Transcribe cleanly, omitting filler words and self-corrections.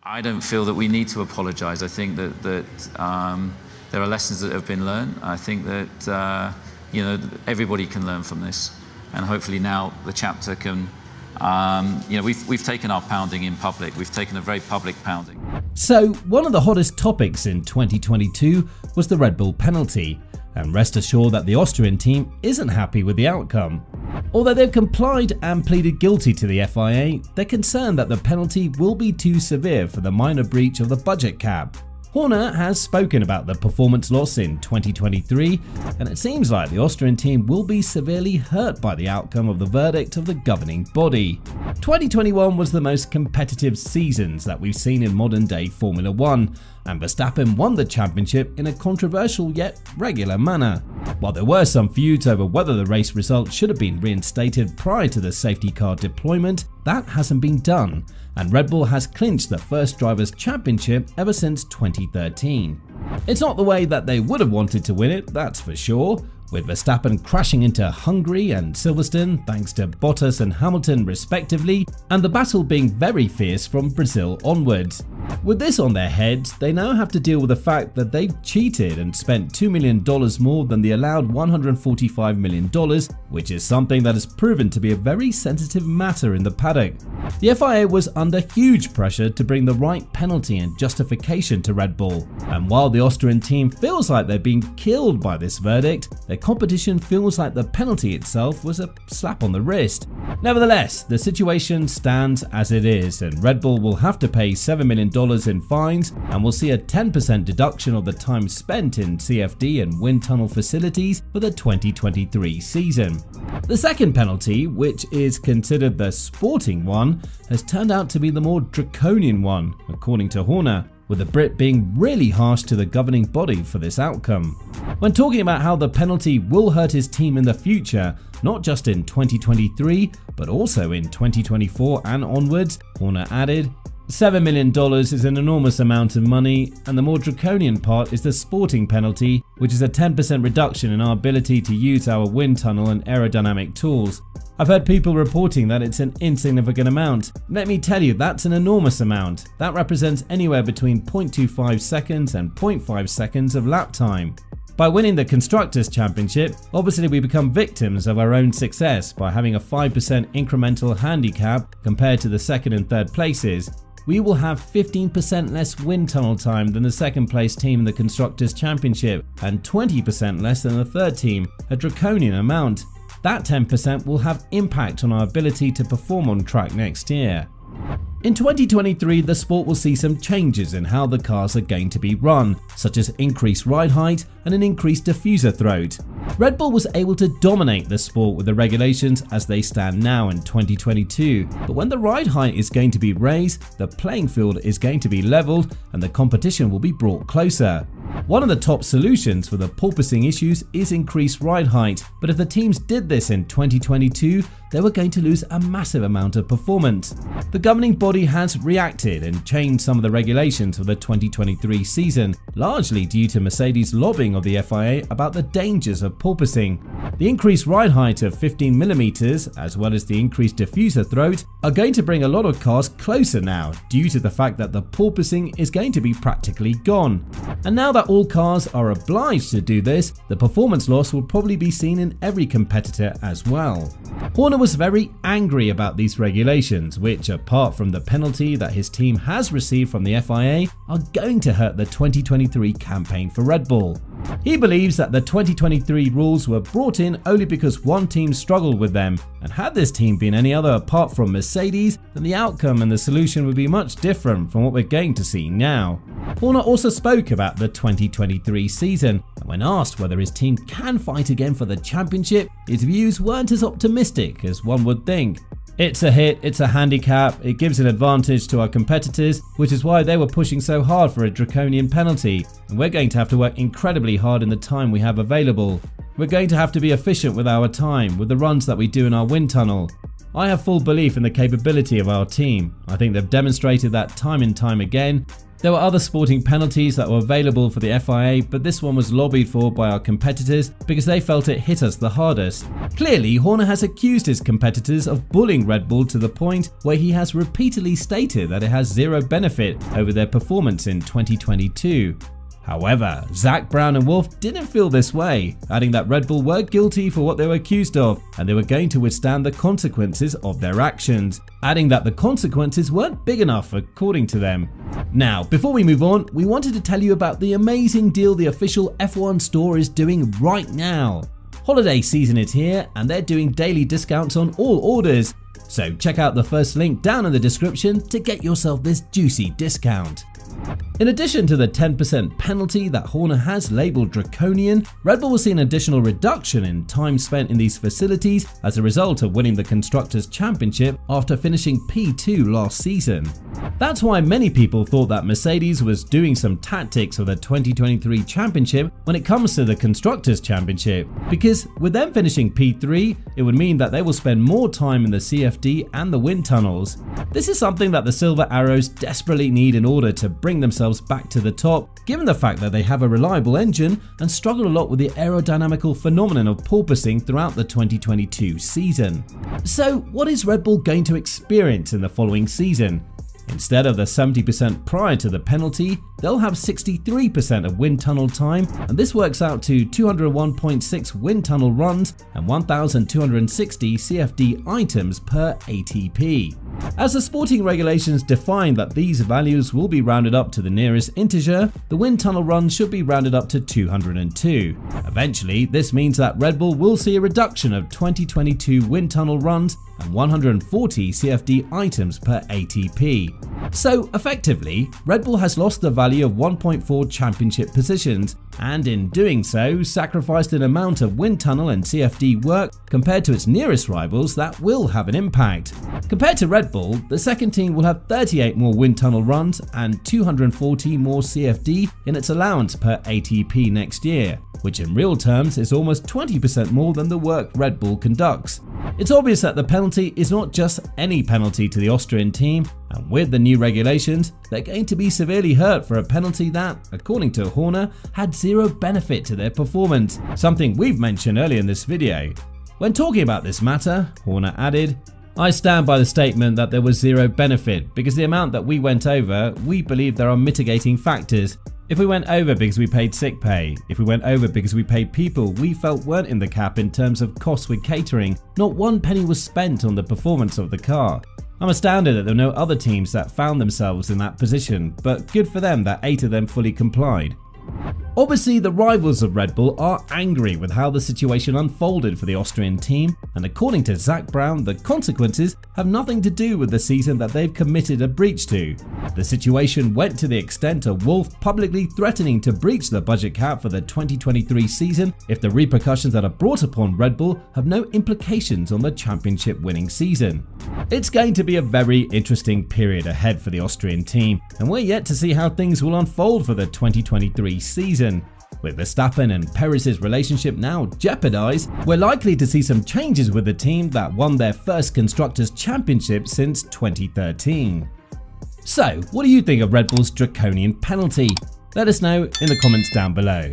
I don't feel that we need to apologise. I think that there are lessons that have been learned. I think that everybody can learn from this, and hopefully now the chapter can. We've taken our pounding in public. We've taken a very public pounding. So one of the hottest topics in 2022 was the Red Bull penalty, and rest assured that the Austrian team isn't happy with the outcome. Although they've complied and pleaded guilty to the FIA, they're concerned that the penalty will be too severe for the minor breach of the budget cap. Horner has spoken about the performance loss in 2023, and it seems like the Austrian team will be severely hurt by the outcome of the verdict of the governing body. 2021 was the most competitive seasons that we've seen in modern-day Formula 1, and Verstappen won the championship in a controversial yet regular manner. While there were some feuds over whether the race result should have been reinstated prior to the safety car deployment, that hasn't been done, and Red Bull has clinched the first Drivers' Championship ever since 2013. It's not the way that they would have wanted to win it, that's for sure, with Verstappen crashing into Hungary and Silverstone thanks to Bottas and Hamilton respectively, and the battle being very fierce from Brazil onwards. With this on their heads, they now have to deal with the fact that they've cheated and spent $2 million more than the allowed $145 million, which is something that has proven to be a very sensitive matter in the paddock. The FIA was under huge pressure to bring the right penalty and justification to Red Bull, and while the Austrian team feels like they're being killed by this verdict, their competition feels like the penalty itself was a slap on the wrist. Nevertheless, the situation stands as it is, and Red Bull will have to pay $7 million in fines, and will see a 10% deduction of the time spent in CFD and wind tunnel facilities for the 2023 season. The second penalty, which is considered the sporting one, has turned out to be the more draconian one, according to Horner, with the Brit being really harsh to the governing body for this outcome. When talking about how the penalty will hurt his team in the future, not just in 2023, but also in 2024 and onwards, Horner added, $7 million is an enormous amount of money, and the more draconian part is the sporting penalty, which is a 10% reduction in our ability to use our wind tunnel and aerodynamic tools. I've heard people reporting that it's an insignificant amount. Let me tell you, that's an enormous amount. That represents anywhere between 0.25 seconds and 0.5 seconds of lap time. By winning the Constructors' Championship, obviously we become victims of our own success by having a 5% incremental handicap compared to the second and third places. We will have 15% less wind tunnel time than the second place team in the Constructors' Championship and 20% less than the third team, a draconian amount. That 10% will have impact on our ability to perform on track next year. In 2023, the sport will see some changes in how the cars are going to be run, such as increased ride height and an increased diffuser throat. Red Bull was able to dominate the sport with the regulations as they stand now in 2022, but when the ride height is going to be raised, the playing field is going to be leveled and the competition will be brought closer. One of the top solutions for the porpoising issues is increased ride height, but if the teams did this in 2022, they were going to lose a massive amount of performance. The governing body has reacted and changed some of the regulations for the 2023 season, largely due to Mercedes' lobbying of the FIA about the dangers of porpoising. The increased ride height of 15mm, as well as the increased diffuser throat, are going to bring a lot of cars closer now, due to the fact that the porpoising is going to be practically gone. And now that all cars are obliged to do this, the performance loss will probably be seen in every competitor as well. Horner was very angry about these regulations, which, apart from the penalty that his team has received from the FIA, are going to hurt the 2023 campaign for Red Bull. He believes that the 2023 rules were brought in only because one team struggled with them, and had this team been any other apart from Mercedes, then the outcome and the solution would be much different from what we're going to see now. Horner also spoke about the 2023 season, and when asked whether his team can fight again for the championship, his views weren't as optimistic as one would think. It's a hit, it's a handicap, it gives an advantage to our competitors, which is why they were pushing so hard for a draconian penalty, and we're going to have to work incredibly hard in the time we have available. We're going to have to be efficient with our time, with the runs that we do in our wind tunnel. I have full belief in the capability of our team. I think they've demonstrated that time and time again. There were other sporting penalties that were available for the FIA, but this one was lobbied for by our competitors because they felt it hit us the hardest. Clearly, Horner has accused his competitors of bullying Red Bull to the point where he has repeatedly stated that it has zero benefit over their performance in 2022. However, Zak Brown and Wolff didn't feel this way, adding that Red Bull were guilty for what they were accused of and they were going to withstand the consequences of their actions, adding that the consequences weren't big enough according to them. Now, before we move on, we wanted to tell you about the amazing deal the official F1 store is doing right now. Holiday season is here and they're doing daily discounts on all orders, so check out the first link down in the description to get yourself this juicy discount. In addition to the 10% penalty that Horner has labelled draconian, Red Bull will see an additional reduction in time spent in these facilities as a result of winning the Constructors' Championship after finishing P2 last season. That's why many people thought that Mercedes was doing some tactics for the 2023 championship when it comes to the Constructors' Championship, because with them finishing P3, it would mean that they will spend more time in the CFD and the wind tunnels. This is something that the Silver Arrows desperately need in order to bring themselves back to the top, given the fact that they have a reliable engine and struggle a lot with the aerodynamical phenomenon of porpoising throughout the 2022 season. So what is Red Bull going to experience in the following season? Instead of the 70% prior to the penalty, they'll have 63% of wind tunnel time, and this works out to 201.6 wind tunnel runs and 1,260 CFD items per ATP. As the sporting regulations define that these values will be rounded up to the nearest integer, the wind tunnel run should be rounded up to 202. Eventually, this means that Red Bull will see a reduction of 2022 wind tunnel runs and 140 CFD items per ATP. So effectively, Red Bull has lost the value of 1.4 championship positions, and in doing so sacrificed an amount of wind tunnel and CFD work compared to its nearest rivals that will have an impact. Compared to Red Bull, the second team will have 38 more wind tunnel runs and 240 more CFD in its allowance per ATP next year, which in real terms is almost 20% more than the work Red Bull conducts. It's obvious that the penalty is not just any penalty to the Austrian team, and with the new regulations, they're going to be severely hurt for a penalty that, according to Horner, had zero benefit to their performance, something we've mentioned earlier in this video. When talking about this matter, Horner added, "I stand by the statement that there was zero benefit because the amount that we went over, we believe there are mitigating factors. If we went over because we paid sick pay, if we went over because we paid people we felt weren't in the cap in terms of costs with catering, not one penny was spent on the performance of the car. I'm astounded that there were no other teams that found themselves in that position, but good for them that 8 of them fully complied." Obviously, the rivals of Red Bull are angry with how the situation unfolded for the Austrian team, and according to Zak Brown, the consequences have nothing to do with the season that they've committed a breach to. The situation went to the extent of Wolff publicly threatening to breach the budget cap for the 2023 season if the repercussions that are brought upon Red Bull have no implications on the championship winning season. It's going to be a very interesting period ahead for the Austrian team, and we're yet to see how things will unfold for the 2023 season. With Verstappen and Perez's relationship now jeopardized, we're likely to see some changes with the team that won their first Constructors' Championship since 2013. So, what do you think of Red Bull's draconian penalty? Let us know in the comments down below.